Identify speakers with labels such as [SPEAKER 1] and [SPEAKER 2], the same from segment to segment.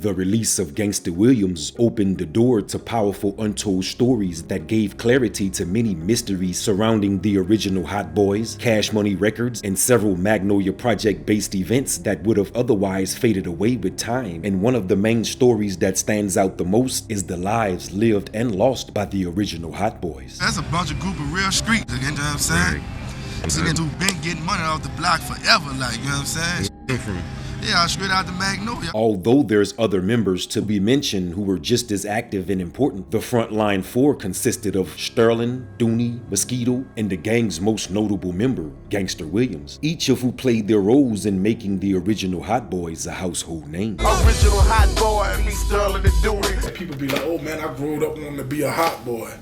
[SPEAKER 1] The release of Gangsta Williams opened the door to powerful untold stories that gave clarity to many mysteries surrounding the original Hot Boys, Cash Money Records, and several Magnolia Project-based events that would have otherwise faded away with time. And one of the main stories that stands out the most is the lives lived and lost by the original Hot Boys.
[SPEAKER 2] That's a bunch of group of real street, you know what I'm saying? See them who been getting money off the block forever, like, you know what I'm saying? Yeah, straight out the Magnolia.
[SPEAKER 1] Although there's other members to be mentioned who were just as active and important, the frontline four consisted of Sterling, Dooney, Mosquito, and the gang's most notable member, Gangsta Williams, each of who played their roles in making the original Hot Boys a household name.
[SPEAKER 2] Original Hot Boy, me Sterling and Dooney.
[SPEAKER 3] People be like, oh man, I grew up wanting to be a hot boy.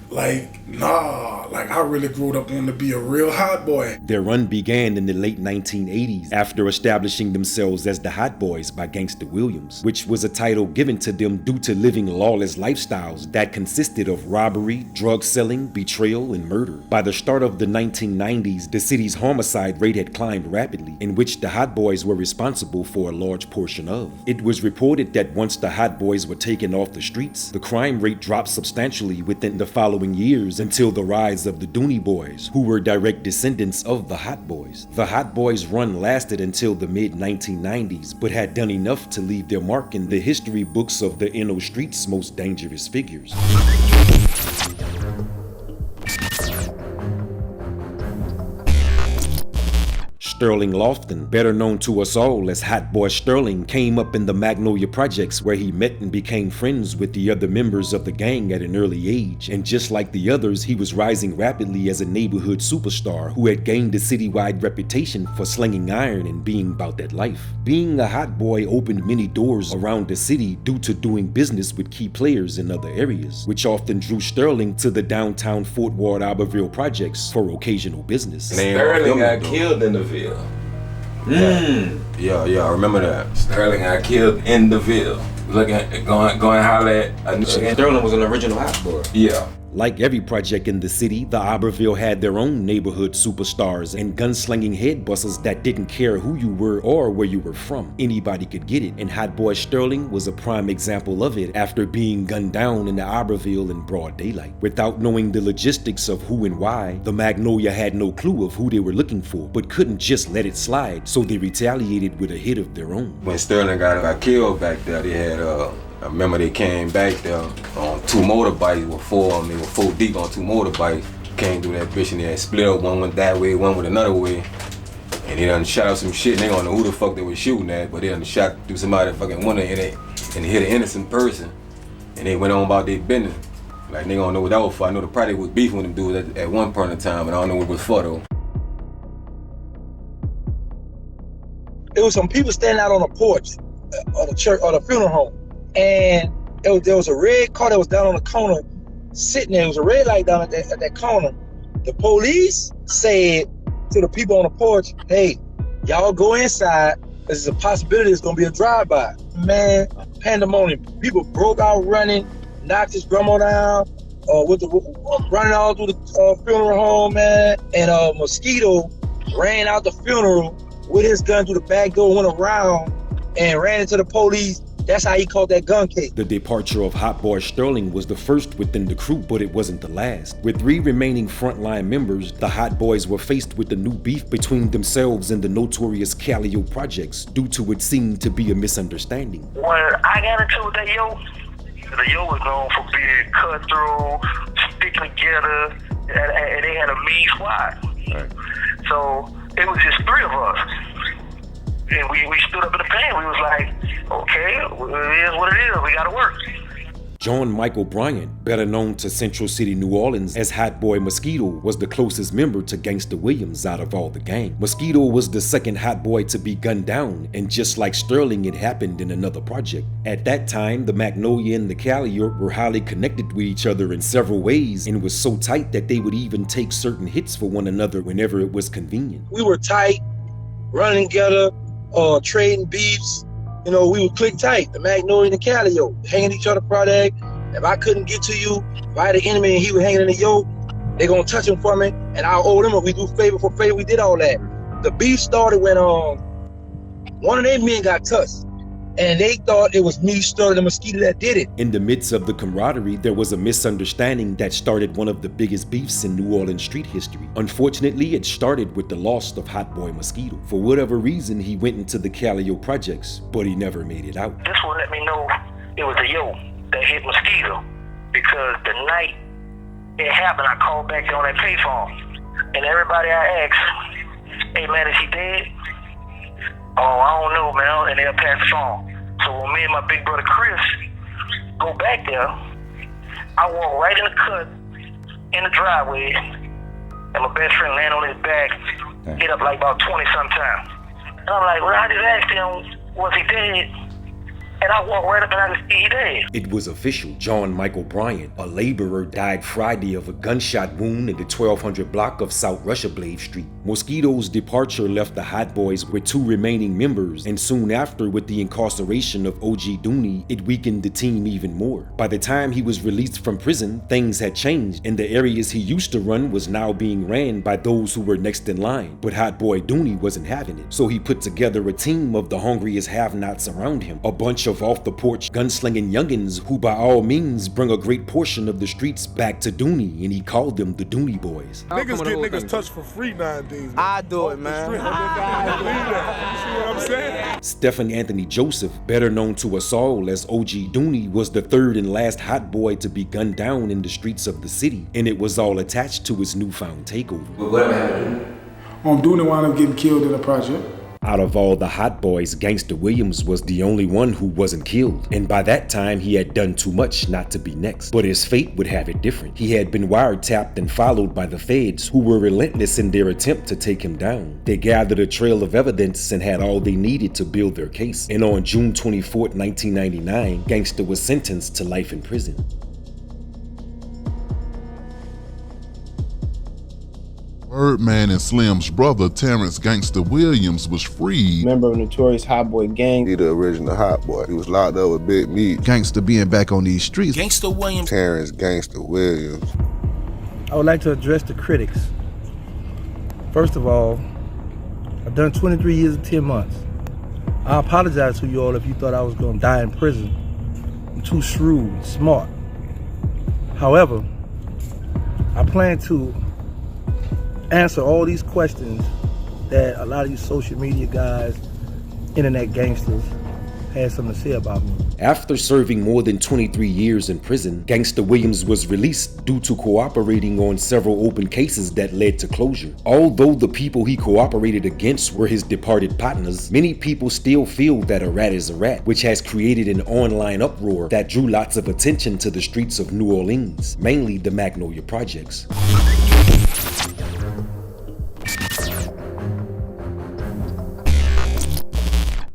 [SPEAKER 3] Like, nah, like I really grew up wanting to be a real hot boy.
[SPEAKER 1] Their run began in the late 1980s after establishing themselves as the Hot Boys by Gangsta Williams, which was a title given to them due to living lawless lifestyles that consisted of robbery, drug selling, betrayal, and murder. By the start of the 1990s, the city's homicide rate had climbed rapidly, in which the Hot Boys were responsible for a large portion of. It was reported that once the Hot Boys were taken off the streets, the crime rate dropped substantially within the following years until the rise of the Dooney Boys, who were direct descendants of the Hot Boys. The Hot Boys' run lasted until the mid-1990s, but had done enough to leave their mark in the history books of the NO Street's most dangerous figures. Sterling Lofton, better known to us all as Hot Boy Sterling, came up in the Magnolia Projects where he met and became friends with the other members of the gang at an early age. And just like the others, he was rising rapidly as a neighborhood superstar who had gained a citywide reputation for slinging iron and being about that life. Being a hot boy opened many doors around the city due to doing business with key players in other areas, which often drew Sterling to the downtown Fort Ward Iberville projects for occasional business.
[SPEAKER 4] Sterling got killed in the Ville. Yeah, I remember that. Sterling got killed in the Ville. Going holler at
[SPEAKER 5] Sterling was an original hot boy.
[SPEAKER 4] Yeah.
[SPEAKER 1] Like every project in the city, the Iberville had their own neighborhood superstars and gunslinging headbusters that didn't care who you were or where you were from. Anybody could get it, and Hot Boy Sterling was a prime example of it after being gunned down in the Iberville in broad daylight. Without knowing the logistics of who and why, the Magnolia had no clue of who they were looking for, but couldn't just let it slide, so they retaliated with a hit of their own.
[SPEAKER 4] When Sterling got killed back there, they had I remember they came back there on two motorbikes with four of them. They were 4 deep on 2 motorbikes. Came through that bitch and they had split up. One went that way, one went another way. And they done shot out some shit and they don't know who the fuck they were shooting at, but they done shot through somebody fucking window and hit an innocent person. And they went on about their business. Like, they don't know what that was for. I know the project was beefing with them dudes at one point in time, and I don't know what it was for though.
[SPEAKER 6] There was some people standing out on the porch of the church or the funeral home. And there was a red car that was down on the corner sitting there. It was a red light down at that corner. The police said to the people on the porch, hey, y'all go inside. There's a possibility it's going to be a drive-by. Man, pandemonium. People broke out running, knocked his grandma down, running all through the funeral home, man. And Mosquito ran out the funeral with his gun through the back door, went around and ran into the police. That's how he caught that gun case.
[SPEAKER 1] The departure of Hot Boy Sterling was the first within the crew, but it wasn't the last. With 3 remaining frontline members, the Hot Boys were faced with a new beef between themselves and the notorious Callio Projects due to what seemed to be a misunderstanding.
[SPEAKER 7] When I got into it with that the yo was known for being cutthroat, sticking together, and they had a mean squad. Right. So it was just 3 of us. And we stood up in the pan. We was like, okay, it is what it is. We gotta work.
[SPEAKER 1] John Michael Bryant, better known to Central City, New Orleans as Hot Boy Mosquito, was the closest member to Gangsta Williams out of all the gang. Mosquito was the second Hot Boy to be gunned down, and just like Sterling, it happened in another project. At that time, the Magnolia and the Callio were highly connected with each other in several ways and was so tight that they would even take certain hits for one another whenever it was convenient.
[SPEAKER 6] We were tight, running together, trading beefs. You know, we would click tight, the Magnolia and the Callio, hanging each other product. If I couldn't get to you, if I had an enemy and he was hanging in the yoke, they gonna touch him for me, and I'll owe them, and we do favor for favor. We did all that. The beef started when one of their men got touched. and they thought it was me, Sterling, and Mosquito that did it.
[SPEAKER 1] In the midst of the camaraderie, there was a misunderstanding that started one of the biggest beefs in New Orleans street history. Unfortunately, it started with the loss of Hot Boy Mosquito. For whatever reason, he went into the Callio projects, but he never made it out.
[SPEAKER 7] This will let me know it was the yo that hit Mosquito, because the night it happened, I called back on that payphone, and everybody I asked, hey man, is he dead? Oh, I don't know, man, and they'll pass the phone. So when me and my big brother Chris go back there, I walk right in the cut, in the driveway, and my best friend land on his back, get up like about 20 sometimes. And I'm like, well, I just asked him, was he dead? And I walk right up and I just see he dead.
[SPEAKER 1] It was official. John Michael Bryant, a laborer, died Friday of a gunshot wound in the 1200 block of South Russia Blade Street. Mosquito's departure left the Hot Boys with 2 remaining members, and soon after, with the incarceration of OG Dooney, it weakened the team even more. By the time he was released from prison, things had changed, and the areas he used to run was now being ran by those who were next in line. But Hot Boy Dooney wasn't having it, so he put together a team of the hungriest have-nots around him, a bunch of off-the-porch gunslinging youngins who by all means bring a great portion of the streets back to Dooney, and he called them the Dooney Boys.
[SPEAKER 3] Niggas get niggas touched for free nowadays. Man.
[SPEAKER 8] I do it, man.
[SPEAKER 3] You see what I'm saying?
[SPEAKER 1] Stephen Anthony Joseph, better known to us all as OG Dooney, was the third and last hot boy to be gunned down in the streets of the city, and it was all attached to his newfound takeover.
[SPEAKER 5] But what happened to Dooney?
[SPEAKER 3] Dooney wound up getting killed in a project.
[SPEAKER 1] Out of all the hot boys, Gangsta Williams was the only one who wasn't killed, and by that time he had done too much not to be next. But his fate would have it different. He had been wiretapped and followed by the feds, who were relentless in their attempt to take him down. They gathered a trail of evidence and had all they needed to build their case. And on June 24, 1999, Gangsta was sentenced to life in prison.
[SPEAKER 9] Birdman and Slim's brother, Terrence Gangsta Williams, was freed.
[SPEAKER 8] Member of Notorious Hot Boy Gang.
[SPEAKER 10] He the original Hot Boy. He was locked up with Big Meat.
[SPEAKER 9] Gangsta being back on these streets.
[SPEAKER 10] Gangsta Williams. Terrence Gangsta Williams.
[SPEAKER 6] I would like to address the critics. First of all, I've done 23 years and 10 months. I apologize to you all if you thought I was going to die in prison. I'm too shrewd and smart. However, I plan to answer all these questions that a lot of these social media guys, internet gangsters, had something to say about me.
[SPEAKER 1] After serving more than 23 years in prison, Gangsta Williams was released due to cooperating on several open cases that led to closure. Although the people he cooperated against were his departed partners, many people still feel that a rat is a rat, which has created an online uproar that drew lots of attention to the streets of New Orleans, mainly the Magnolia Projects.